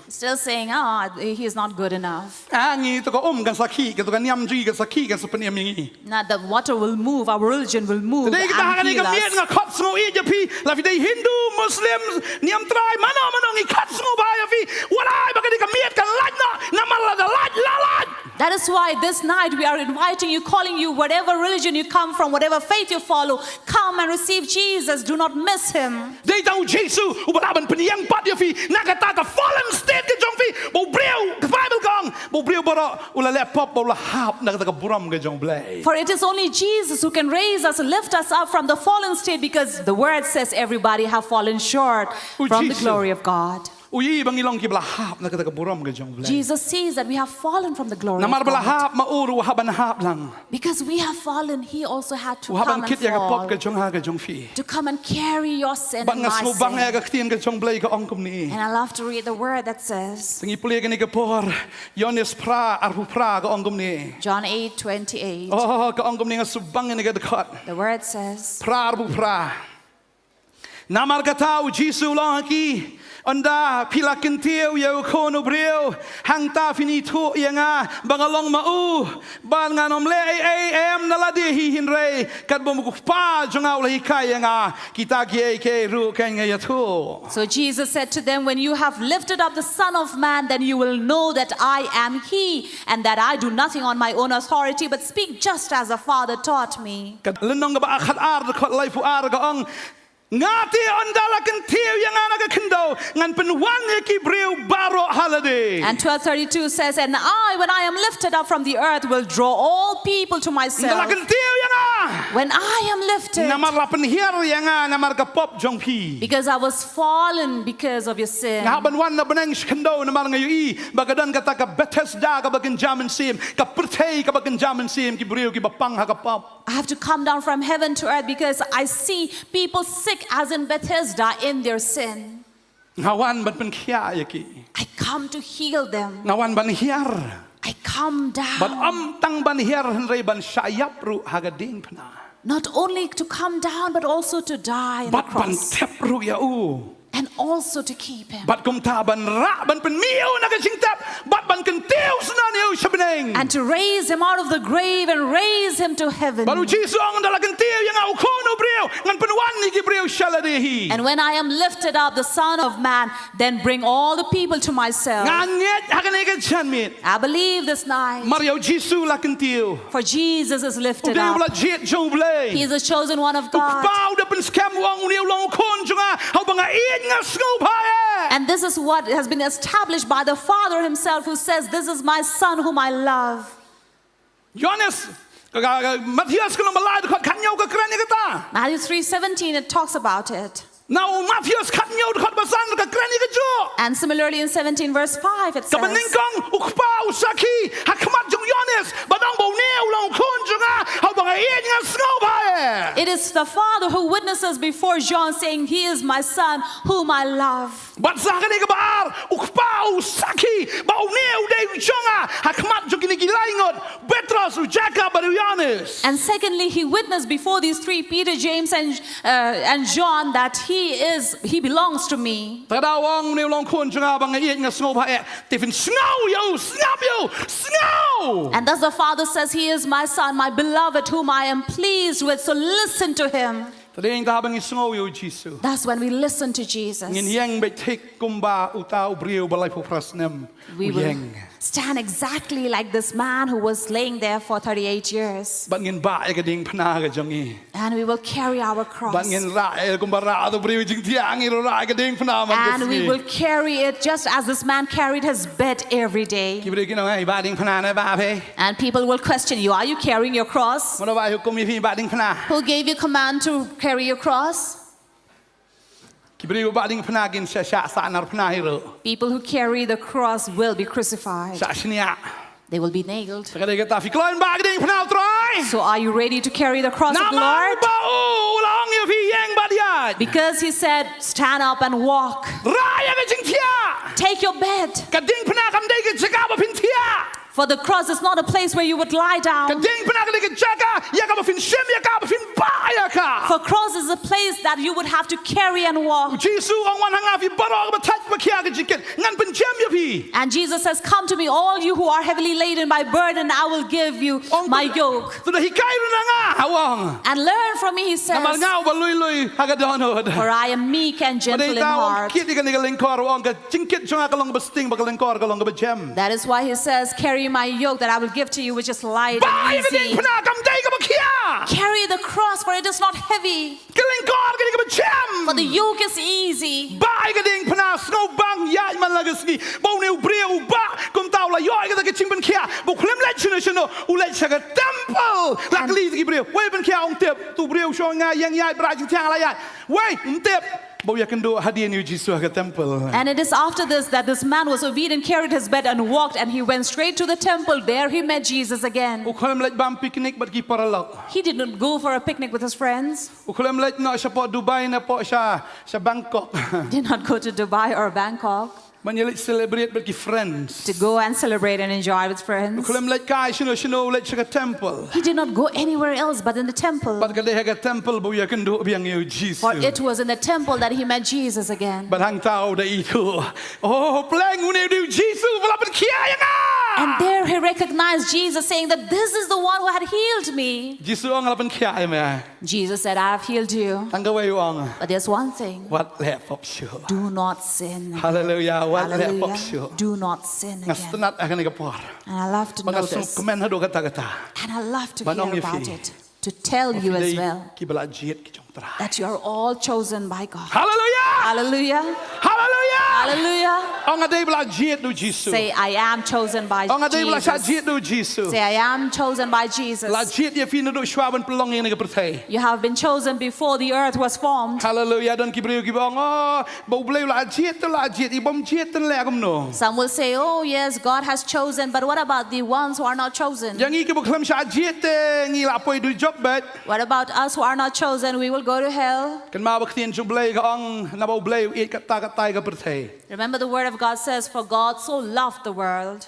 Still saying, he is not good enough. Now the water will move, our religion will move and heal us. Hindu, Muslims, niam try, that is why this night we are inviting you, calling you, whatever religion you come from, whatever faith you follow, come and receive Jesus. Do not miss him. For it is only Jesus who can raise us, lift us up from the fallen state, because the word says everybody have fallen short from the glory of God. uyi bangi long ki belahap na kata keburam ke jong belai. Jesus sees that we have fallen from the glory of Namar God. belahap mauru haban hap lang. Because we have fallen, He also had to Haban come kit and ya ke pop fall, ke jong ha ke jong fi. to come and carry your sin Bat and my ngasmo bang ya sin. ke tien ke jong belai ke ongkum ni. And I love to read the word that says, Tengi puli ke ni ke por Yohanes pra arhu pra ke ongkum ni. John 8:28. Oh ke ongkum ni ngasubang ni ke dekat. The word says, Pra arhu pra. Namar katau Jisu long ki. Anda pila kentiu ya kono breu hang ta fini tu yanga bangalong mau ban nganom le am naladi hi hinrei kat bom ku pa jonga ula hikai yanga kita ke ru kan ya tu. so Jesus said to them, when you have lifted up the Son of Man, then you will know that I am He, and that I do nothing on my own authority, but speak just as the Father taught me. Kat lenong ba akhat ar khat lai fu ar ga ong ngati andala kentiu yanga na kendo ngan penwan ki breu baro holiday. And 12:32 says, and I, when I am lifted up from the earth, will draw all people to myself. Ndala kentiu yanga. When I am lifted, Namar lapen hier yanga namar ka pop jong pi. because I was fallen because of your sin. Ngaban wan na benang skendo na mar ngayu bagadan kata ka Bethesda ka bagan jamin sim ka Bantei ka bagan jamin sim ki breu ki bapang ha ka pop. I have to come down from heaven to earth because I see people sick as in Bethesda in their sin. Ngawan ban pen khia ya ki. I come to heal them. Ngawan ban hier. I come Ban down. tang ban hier henrei ban sayap ru hagading pna. Not only to come down, but also to die on the Bat ban cross. tep ru ya u. And also to keep Him. Bat kum ta ban ra ban pen miu na ka singtap. Bat ban kentiu sunan eu shabeneng. And to raise Him out of the grave and raise Him to heaven. Baru Jisu ang dala kentiu yang au kono breu ngan penwan ni ki breu shaladehi. And when I am lifted up, the Son of Man, then bring all the people to myself. Nganget hakanai ka chanmit. I believe this night. Mario Jisu la kentiu. For Jesus is lifted Udah up. ulah jet jauh belai. He is the chosen one of God. Bau dah pen scam wang uniu long kon juga. Hau bangga ingat snow pie. And this is what has been established by the Father Himself, who says, this is my Son whom I love. Yohanes, Matthias kalau melai dekat kanyau ke keren ni kata. Matthew 3:17, it talks about it. Now Matthias kanyau dekat basan dekat keren ni kejo. And similarly in 17 verse 5, it says, Kebeningkong ukpa usaki hakmat jong Yohanes badang bau niu long kon juga. Hau bangga ingat snow pie. it is the Father who witnesses before John, saying, He is my Son whom I love. Batsah ni kebar ukpa usaki bau niu dei jonga hakmat jong kini gilaingot Petrus Jacob baru Yohanes. And secondly, He witnessed before these three, Peter, James, and John, that He belongs to me. Tadawang ni long kon juga bangga ingat snow pie. Tifin snow yo snap yo snow. And thus the Father says, He is my Son, my beloved, whom I am pleased with. So listen to Him. Tadi yang dah bangi snow yo Jisu. That's when we listen to Jesus. Ngin yang betik kumba utau brio balai pokrasnem We will uyeng. stand exactly like this man who was laying there for 38 years. Bat ngin ba e gading pna ga jongi. And we will carry our Bat cross. ngin ra e kumba ra atu brio jing tiang iro ra e gading pna man And we will carry it just as this man carried his bed every day. Kibri kino ngai ba ding pna na ba pe. And people will question you, are you carrying your cross? Mana ba hukum mi ba ding pna. Who gave you command to carry your cross? Kibri ba ding pna gin sha sa nar pna hiro. People who carry the cross will be crucified. Sa snia. They will be nailed. Sekali kata fi kloin ba gading pna utrai. So are you ready to carry the cross of the Namar Lord? ba ulang yo fi yang ba dia. Because He said, stand up and walk. Ra ya ga jing tia. Take your bed. Gading pna kam dei ga jaga ba pin tia. For the cross is not a place where you would lie down. Kading pernah kena jaga, ya kau fin shem, ya kau fin bahaya kah. For cross is a place that you would have to carry and walk. Jisu orang wan hanga fi barang bertat berkia ke jiket, ngan penjam ya fi. And Jesus says, come to me, all you who are heavily laden by burden, I will give you my yoke. Sudah hikai nanga awang. And learn from me, He says, Namal ngau balui hagadonod. for I am meek and gentle in heart. Kit ikan ikan lengkor awang ke jingkit jonga kalong besting bakal lengkor kalong ke bejam. That is why He says, carry my yoke that I will give to you, which is light and Bahaya kading easy. pernah kam dai ke berkia. Carry the cross, for it is not heavy. Kelengkor ke bejam. For the yoke is easy. Bahaya kading pernah snow bang ya man lagasni. Bau ne ubria uba kum tau la yo ke ke jingpynkhih. Bu klem let chino ulai chaga temple. Lakli ke bria. Wei pynkhih ong tep tu bria sho nga yang ya bra jing tiang la ya. Wei tep And it is after this that this man was obedient, carried his bed and walked, and he went straight to the temple. There he met Jesus again. He did not go for a picnic with his friends. Did not go to Dubai or Bangkok to go and celebrate and enjoy with friends. He did not go anywhere else but in the temple. For it was in the temple that he met Jesus again. And there he recognized Jesus, saying that this is the one who had healed me. Jesus said, I have healed you. But there's one thing. Do not sin. Hallelujah. Hallelujah. Do not sin again. And I love to know this. And I love to hear about it. To tell you as well that you are all chosen by God. Hallelujah. Hallelujah. Hallelujah. Hallelujah. Say, I am chosen by Jesus. Say, I am chosen by Jesus. You have been chosen before the earth was formed. Hallelujah. Some will say, oh yes, God has chosen, but what about the ones who are not chosen? What about us who are not chosen? We will go to hell. Remember the word of God says, for God so loved the world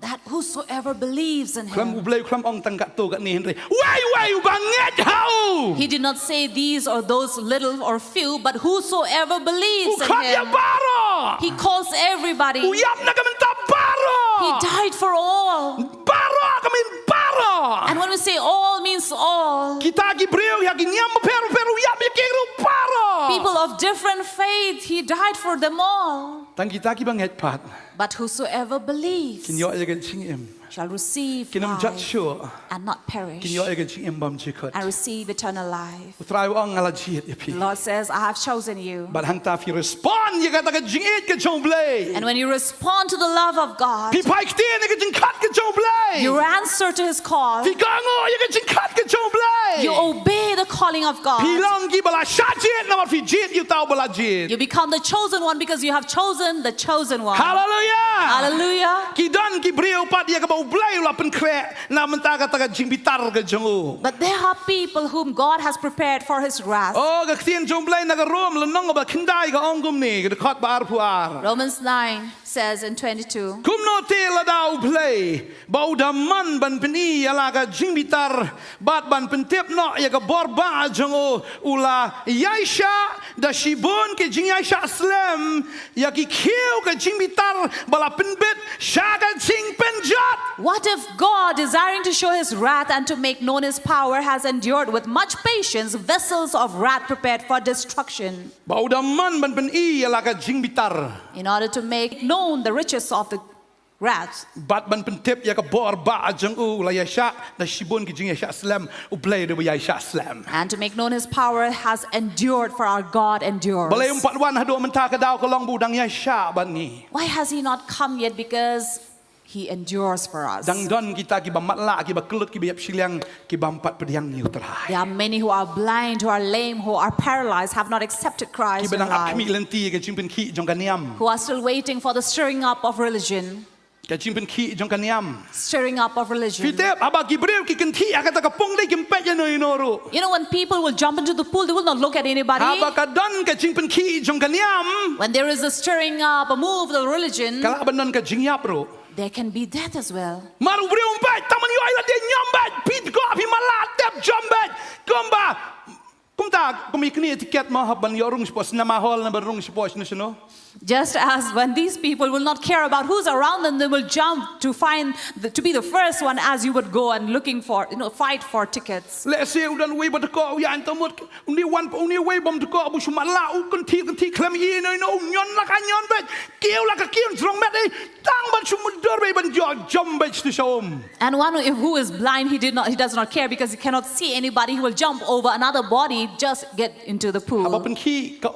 that whosoever believes in him. He did not say these or those little or few, but whosoever believes in him. He calls everybody. He died for all. And when we say all, means all. People of different faith, he died for them all. But whosoever believes shall receive life and not perish, and receive eternal life. The Lord says, I have chosen you. And when you respond to the love of God, you answer to his call. You obey the calling of God. You become the chosen one because you have chosen the chosen one. Hallelujah. Hallelujah. But there are people whom God has prepared for his wrath. Romans 9 says in 22. What if God, desiring to show his wrath and to make known his power, has endured with much patience vessels of wrath prepared for destruction, in order to make known the riches of the wrath? And to make known his power has endured, for our God endures. Why has he not come yet? Because he endures for us. There are many who are blind, who are lame, who are paralyzed, have not accepted Christ in life, who are still waiting for the stirring up of religion. Stirring up of religion. You know, when people will jump into the pool, they will not look at anybody. When there is a stirring up, a move of the religion, there can be death as well. Just as when these people will not care about who's around them, they will jump to find to be the first one, as you would go and looking for, fight for tickets. Let's say and one who is blind, he does not care because he cannot see anybody. He will jump over another body just get into the ถ้าบ่ pool. เป็นขี้ก็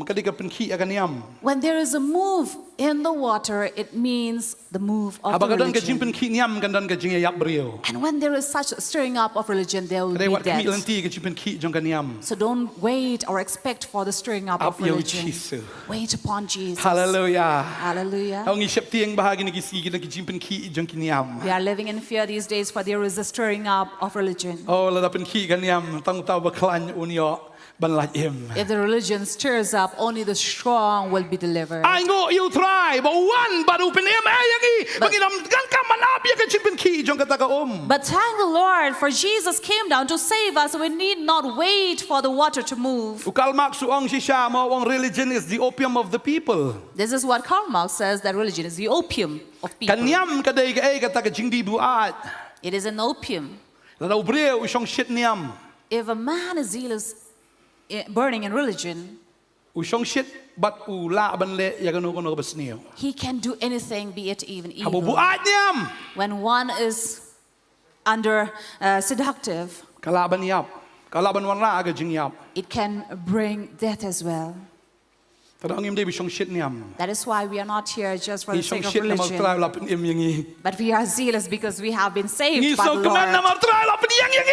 ก็ได้ก็เป็นขี้ก็นิยม When there is a move in the water, it means the move of ถ้าบ่ the ก็ดันก็จิงเป็น religion. ขี้นิยมกันดันก็จิงยับเรียว And when there is such a stirring up of religion, there will ได้ be วัดขี้ลัน death. ตีก็จิงเป็นขี้จงกันนิยม So don't wait or expect for the stirring up of อับเยว religion. ชีสุ Wait upon Jesus. ฮาเลลูยา Hallelujah. เอางี้เชฟเตียงบากินกิสีกินกิจิงเป็นขี้จงกินนิยม We are living in fear these days, for there is a stirring up of religion. โอ้ระดับเป็นขี้กันนิยมต้องเต้าบักคลันอุนยอบันลัดเอ็ม If the religion stirs up, only the strong will be delivered. ไอ้โง่ยูทรายบอกวันบาดูเป็นเอ็มยังงี้บางทีเรากันกำมันอาบยังกันจิงเป็นขี้จงกันตะกะBut thank the Lord, for Jesus came down to save us. We need not wait for the water to move. อุกัลมักสุองชิชามาวง religion is the opium of the people. This is what Karl Marx says, that religion is the opium of กัน people. ยำกันได้ก็กันตะกะจิงดีบุอาด It is an opium. แล้วเราเบรียวชงชิดยำ If a man is zealous, burning in religion, ชงชิดบัดอุลาบันเละยากันโนกันโนบัสเนียว he can do anything, be it even ฮับบุ evil. อาดย When one is under seductive, ำกะลาบันยับกะลาบันวันละก็จิงยับ it can bring death as well. แต่เราเงียบได้ไปชงชิดยำ That is why we are not here just for นี่ the ชง sake of ชิดนำมาตราย religion, เราเป็นเอ็มยังงี้ but we are zealous because we have been นี่ saved by โซ the กแมน Lord. นำมาตรายเราเป็นยังงี้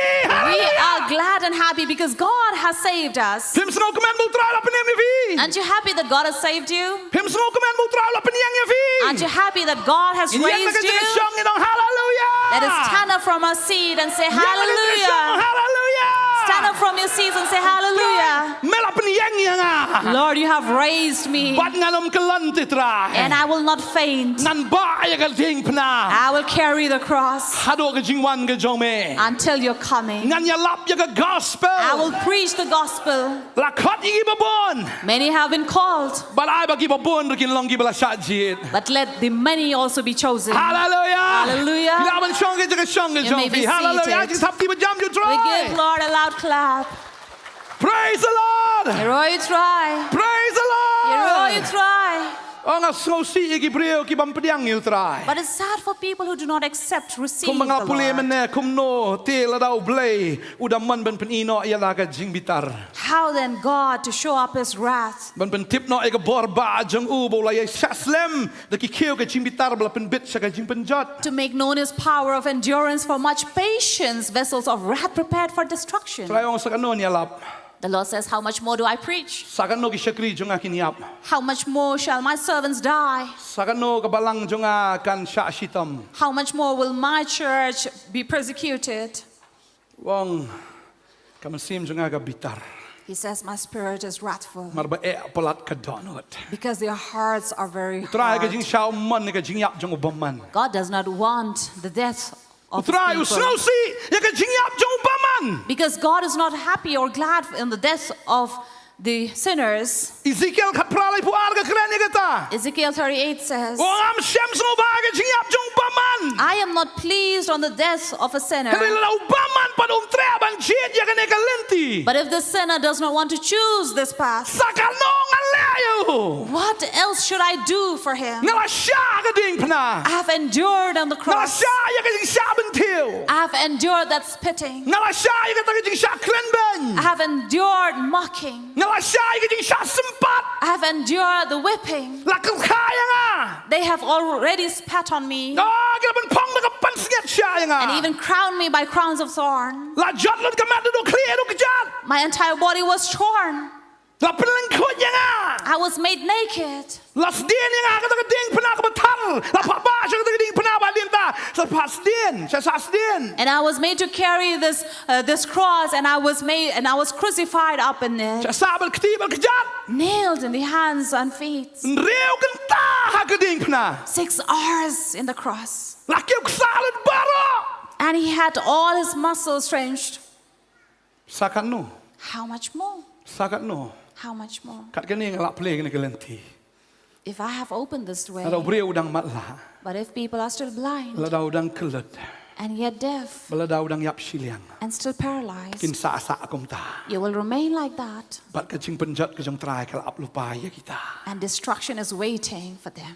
We are glad and happy because God has saved us. พิมพ์สโนกแมนมูตรายเราเป็นเอ็มยังงี้ Aren't you happy that God has saved you? พิมพ์สโนกแมนมูตรายเราเป็นยังงี้ Aren't you happy that God has ยังไม่ raised กันจะ you? ชงนี่น้องฮาเลลูยา Let us stand up from our seat and say ฮาเลลูยา hallelujah. Stand up from your seats and say hallelujah. ไม่เราเป็นยังยังอ่ะ Lord, you have raised me, บัดงานอมกลันติตราย and I will not faint. งานบ้าอย่างกันทิ้งพนา I will carry the cross ฮัดโอกันจิงวันกันจงเม until you're coming. งานยาลับอย่างกัน gospel I will preach the gospel. ลักขัดอีกบบน Many have been called, บัดไอ้บักกีบบนหรือกินลองกีบละชาจีด but let the many also be chosen. ฮาเลลูยา Hallelujah. ยามันช่องกันจะกันช่องกันจง You may ฟี be ฮาเลลูยา seated. จึงทับที่ประจำอยู่ตร We าย give Lord a loud clap. praise the Lord Hero, you try. praise the Hero, Lord you try. อ๋องั้นโซซีอีกเปรี้ยวกีบัมเปรี้ยงอยู่ตราย But it's sad for people who do not accept, receive คุม the บังอาปุเลมัน Lord. เน่คุมโนเตละดาวเบลอุดามันเป็นอีโนยาลากะจิงบิตาร์ How then God to show up His wrath? มันเป็นทิปโนเอกบอร์บาจังอูโบลายชัสเลมตะกี้เขี้ยวกับจิงบิตาร์บลาเป็นบิดชะกับจิงเป็นจัด To make known His power of endurance for much patience, vessels of wrath prepared for destruction. ทรายองสักโนเนี่ยลับ The Lord says, how much more do I preach? สักโนกิชกรีจงอากินยับ How much more shall my servants die? สักโนกับบาลังจงอากันชาชิตัม How much more will my church be persecuted? วังกำมันซิมจงอากับบิตาร์ He says, my spirit is wrathful มาร์บเอะปลัดกระดอนวด because their hearts are very ทรายกับจิง hard. ชาวมันกับจิงยับจงอุบมัน God does not want the death of ทรายอุสโน people ซียังกับจิงยับจงอุบมัน because God is not happy or glad in the death of the sinners. อิซิเคิลขัดพระอะไรผู้อาร์กับเครนนี่กันตา Ezekiel 38 says, วงามเชมสโนบากับจิงยับจงอุบมัน I am not pleased on the death of a sinner. คือเราอุบมันปนอุมเตรบันเชียดยังกันเอกเลนตี But if the sinner does not want to choose this path, สักโนงันแล้วอยู่ what else should I do for him? งั้นละชาก็ดิ่งพนา I have endured on the งั้นละ cross. ชายังกันจิงชาบันเทียว I have endured that spitting. งั้นละชายังกันตะจิงชาเครนเบน I have endured mocking. งั้นละชายังกันจิงชาสมปัต I have endured the whipping. หลักขายยังอ่ะ They have already spat on me อ๋อกันเป็นพองแล้วก็ปั้นเสียดชายังอ่ะ and even crowned me by crowns of thorn. ละจัดลุนกับแม่ดูเคลียร์ดูกจัด My entire body was torn. ละเป็นลิงคุดยังอ่ะ I was made naked. ละสเดียนยังอ่ะก็ต้องดิ่งพนากับทัลละผ่าบ้าฉันก็ต้องดิ่งพนาบาดินตาสผ่าสเดียนชาสเดียน And I was made to carry this cross, and I was crucified up in it, ชาซาบัลคตีบัลกจัด nailed in the hands and feet. เรียวกันตาฮักดิ่งพนา 6 hours in the cross. ละเกี่ยวกับซาลดบาร์ And he had all his muscles wrenched. สักโน How much more? สักโน How much more? ขัดกันเองละเพลงกันกันที If I have opened this way, เราเรียวดังมัดละ but if people are still blind เราดังคลด and yet deaf เราดังยับชิเลียง and still paralyzed, กินสาสะกุมตา you will remain like that, บัดกระจิงเป็นจัดกระจงตรายกระอับลูปายกิตา and destruction is waiting for them.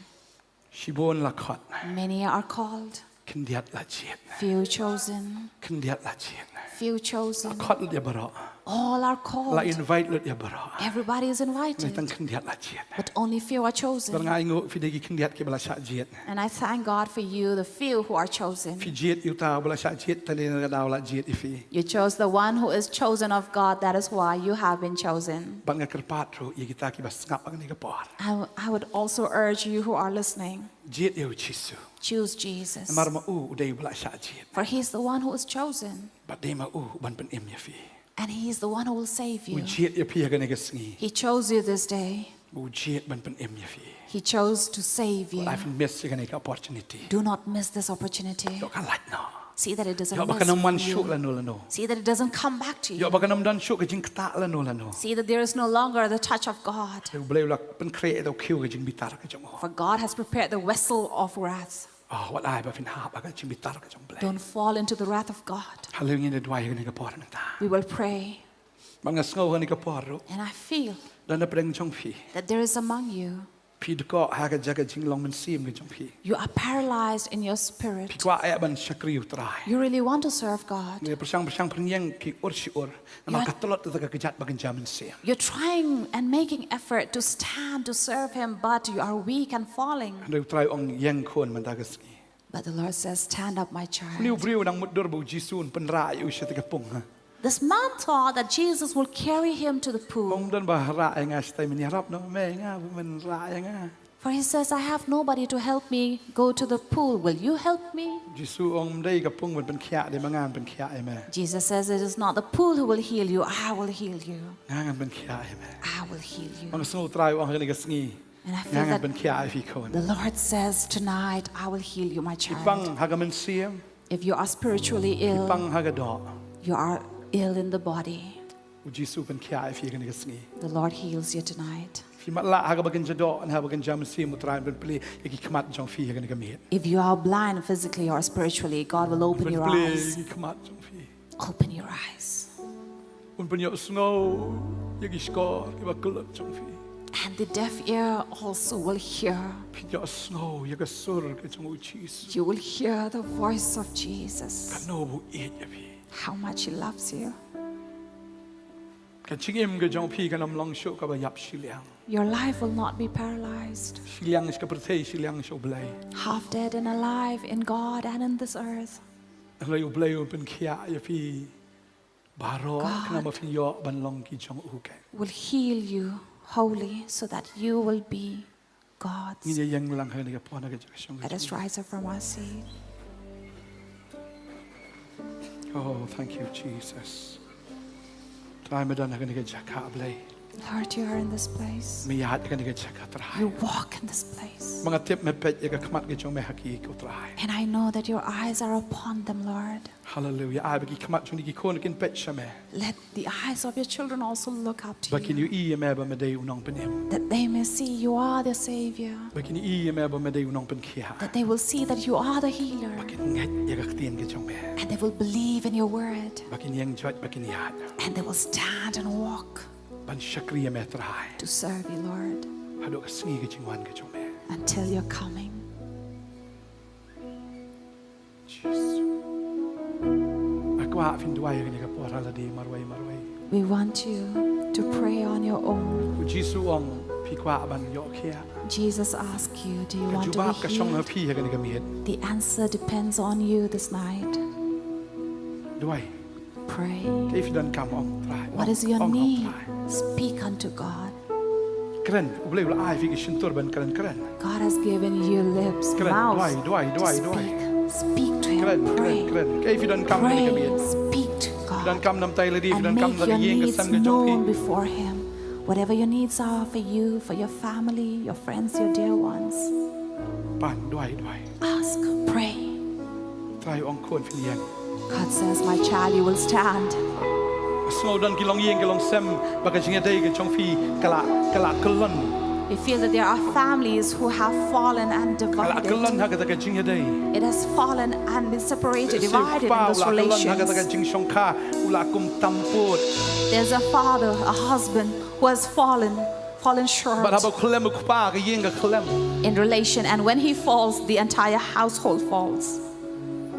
ชิบนละขด Many are called, ขึ้นเดียดละเจียน few chosen, ขึ้นเดียดละเจียน few chosen. ขดเดียบรอ All are ละ called. invite เลือดอย่าบรอ Everybody is ใน invited, ตั้งขึ้นเดียดละเจียด but only few are ตอน chosen. ง่ายงูฟิเดกิขึ้นเดียดกี่บลาชาเจียด And I thank God for you, the few who are chosen. ฟิเจียดอยู่ตาบลาชาเจียดทะเลนกระดาวละเจียดอีฟี You chose the one who is chosen of God. That is why you have been chosen. บางกระปาดรู้ยีกิตากี่บัสงับอันนี้ก็ปอด I would also urge you who are listening, เจียดเอวชิสุ choose Jesus. มารมาอูอุเดยบลาชาเจียด For he is the one who is chosen. บัดเดมาอูบันเป็นเอ็มยาฟี And he is the one who will save อู you. เจียดอย่าเพียกันในกสงี He chose you this day. อูเจียดบันเป็นเอ็มยาฟี He chose to save you. ไลฟ์มิสกันในกับ opportunity Do not miss this opportunity. ยกกันหลัดเนาะ See that it doesn't ยกบักน้ำมัน miss ชุก you. ละโนละโน See that it doesn't come back to ย you. กบักน้ำดันชุกกับจิงกตาละโนละโน See that there is no longer the touch of God. เดี๋ยวเบลล์ลักเป็นเครดเอาคิวกับจิงบิตาร์กับจง For God has prepared the vessel of wrath. อ๋อวัดไอ้แบบฟินหาบกับจิงบิตาร์กับจงเบล Don't fall into the wrath of God. ฮัลโหลยินดีด้วยกันในกับปอดนั่งตา We will pray. บางกสงกันในกับปอดรู้ And I feel ดันนับเร่งจงฟี that there is among you. พี่ก็หากับจักรจิงลองมันซีมกับจงฟี You are paralyzed in your พี่ spirit. ก็แอบบันชักริวตราย You really want to serve God. เนี่ยประชังพริ้งยังกี่อร์ชิอร์นำกัตลอดตัวกับจัดบังจามันเสีย You're trying and making effort to stand to serve Him, but you are weak and falling. เราตรายองยังคนมันตากสกี But the Lord says, stand up, my นิว child. บริวดังมุดดอร์บูจิซูนเป็นรายอยู่เฉตกปุ่งฮะ This man thought that Jesus will carry him to the อง pool. ดันบ่ารายงาสไตมันยารับเนาะแม่งามันรายงา For he says, I have nobody to help me go to the pool. Will you help me? จิซูองได้กับปุ่งมันเป็นเขียได้มางานเป็นเขียไอ้แม่ Jesus says, it is not the pool who will heal you. I will heal you. งานเป็นเขียไอ้แม่ I will heal บาง you. สนุตรายองกันในกสกี And I งาน feel เป็น that เขียไอ้พี่คน the Lord says tonight, I will heal you, my ปัง child. หากมันเสียม If you are spiritually ปัง ill, หากดอก you are ill in the body. จิซูเป็นเขียไอ้พี่กันในกสกี The Lord heals you tonight. พี่มัดละหากบักกันจะดอกหากบักกันจะมันเสียมุตรายเป็นเปลี่ยยกิขมัดจงฟีกันในกเมีย If you are blind physically or spiritually, God will open เป็น your เปลี่ย eyes. ยขมัดจงฟี Open your eyes. มันเป็นยอสโง่ยกิสกอร์ที่บักกลจงฟี And the deaf ear also will hear. พี่ยอสโง่ยกสุรกจงอุชิส You will hear the voice of Jesus. กันโนบุเอียพี่ How much He loves you. กันชิงเอ็มก็จงพี่กันนำลองโชกับยับชิเลียง Your life will not be paralyzed. ชิเลียงสกับประเทศชิเลียงโชบลาย Half dead and alive in God and in this earth. อะไรอยู่บลายเป็นเขียยพี่บารอขณะมาฟินยอบันลองกิจงอุก Will heal you wholly so that you will be นี่ God's. จะยังลังให้ในกับพ่อนักจักรชง Let us rise up from our seat. Oh thank you Jesus ตรายมาดันให้ในกับจักรบลาย Lord, you are in this place. มีญาติกันในกับจักรตราย You walk in this place. มังเทียบไม่เป็ดยกับขมัดกิจงไม่ฮักกี้ก็ตราย And I know that your eyes are upon them, Lord. ฮาเลลูยาอายไปกี่ขมัดชงกี่คนกินเป็ดใช่ไหม Let the eyes of your children also look up บักกิน to อยู่ you, อีแม่บ่มาได้อุนองเป็นเอ็ม that they may see you are the Savior, บักกินอีแม่บ่มาได้อุนองเป็นเขีย that they will see that you are the healer, บักกินเงียยกับเตียนกิจงแม่ and they will believe in your word, บักกินยังจอดบักกินญาติ and they will stand and walk บันชักเรียแม่ตราย to serve you, Lord, ฮัลโหลสงีกิจงวันกิจงแม่ until you're coming. Jesus อากว่าฟินด้วยกันกับพอราลดีมารวย We want you to pray on your own. อุจิสุองพี่กว่าบันยอเขีย Jesus asks you, do you กัน want จู to บ้า be กระช่อง healed? พี่กันกับเมีย The answer depends on you this night. ด้วย Pray. ที่ฟิดันคำองตราย What is your need? Speak unto God. กระนอุบเลวละอายฟิกชินตัวบันกระน God has given you lips, mouth to speak. Speak to กระ Him. น Pray. ที่ฟิดันคำกันกับเมีย Pray. Speak to ฟิดัน God. คำนำใจเลยดีฟิดัน And คำ make ละ your ดียังกับ needs สังกับจงพี่ known before Him. Whatever your needs are for you, for your family, your friends, your dear ones. ปั่นด้วย Ask. Pray. ตรายองควรฟิเลียง God says, my child, you will stand. สโนดันกิลองเยียงกิลองเซมบักจิงได้กับจงพี่กะละกลอน We feel that there are families who have fallen and กะละกลอน divided. ฮักกับจิงได้ It has fallen and been separated, divided in ป้า those ละกลอนฮักกับ relations. จิงชงค่าอุลากุมตัมปูด There's a father, a husband who has fallen บัด short ฮับเคลมคุป้าก็เยียงกับเคลม in relation, and when he falls, the entire household falls.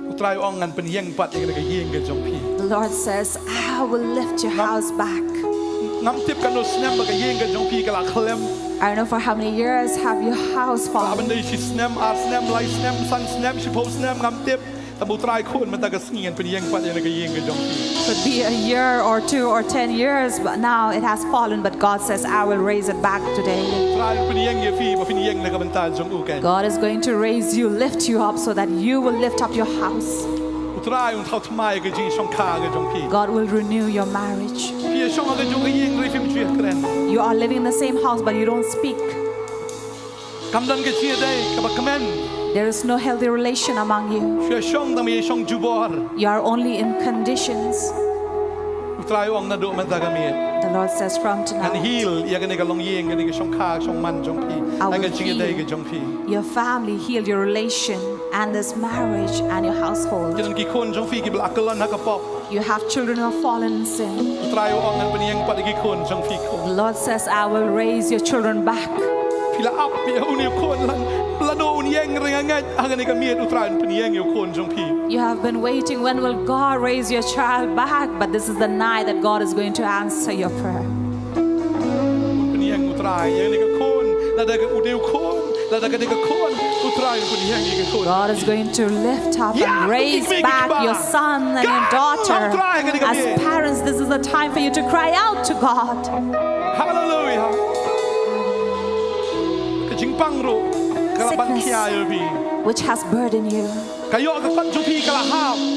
Utrai ongan penyeng pat yang nak yeng ke jongpi. The Lord says, I will lift your house back. Ngam tip kan snem baka yeng ke jongpi kala klem. I don't know for how many years have your house fallen. Abandai si snem, ar snem, lai snem, san snem, si po snem ngam tip. Tabu trai kun mata kesingin penyeng pat yang nak yeng ke jongpi. Could be a year or 2 or 10 years, but now it has fallen. But God says, I will raise it back today. God is going to raise you, lift you up so that you will lift up your house. God will renew your marriage. You are living in the same house, but you don't speak. There is no healthy relation among you. You are only in conditions. The Lord says from tonight, I will heal your family, heal your relation and this marriage and your household. You have children who have fallen in sin. The Lord says, I will raise your children back. You have been waiting, when will God raise your child back? But this is the night that God is going to answer your prayer. God is going to lift up and raise back your son and your daughter. As parents, this is the time for you to cry out to God. Hallelujah. Sickness which has burdened you.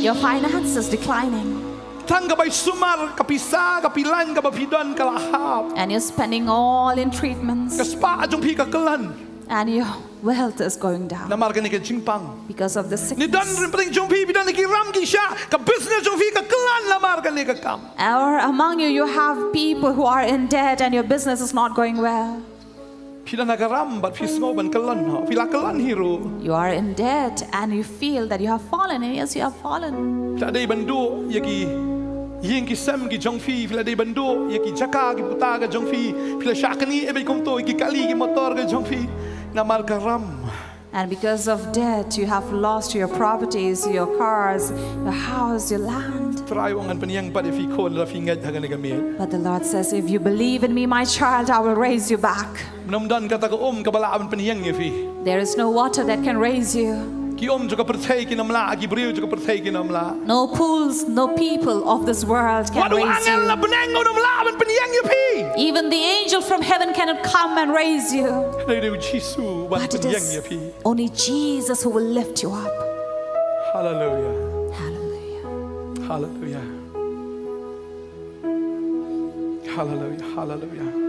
Your finances declining. And you're spending all in treatments. And your wealth is going down because of the sickness. Or among you, you have people who are in debt and your business is not going well. You are in debt and you feel that you have fallen, and yes, you have fallen. And because of debt, you have lost your properties, your cars, your house, your land. But the Lord says, if you believe in me, my child, I will raise you back. There is no water that can raise you. No pools, no people of this world can raise you. Even the angel from heaven cannot come and raise you. But it is only Jesus who will lift you up. Hallelujah. Hallelujah. Hallelujah. Hallelujah. Hallelujah.